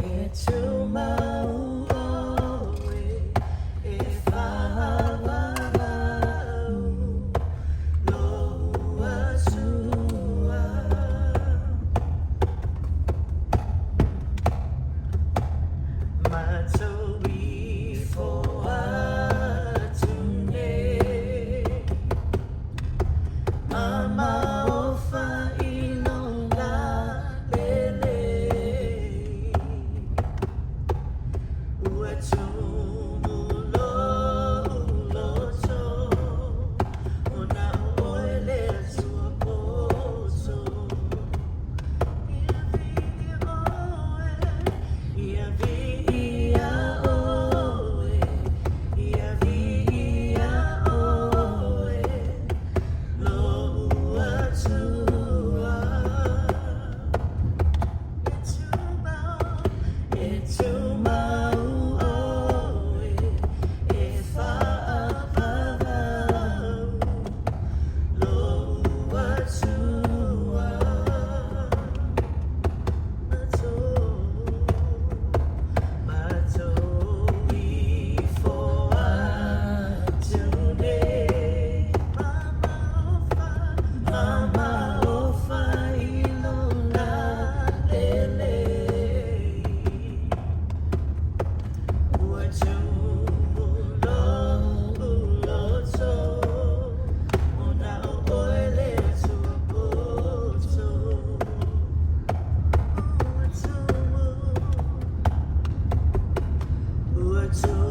Into my way, if I know what you are, my story for today, Mama ofa ilonga lele. Into my way, if I know what you are, my soul before today, Mama ofa ilonga lele. To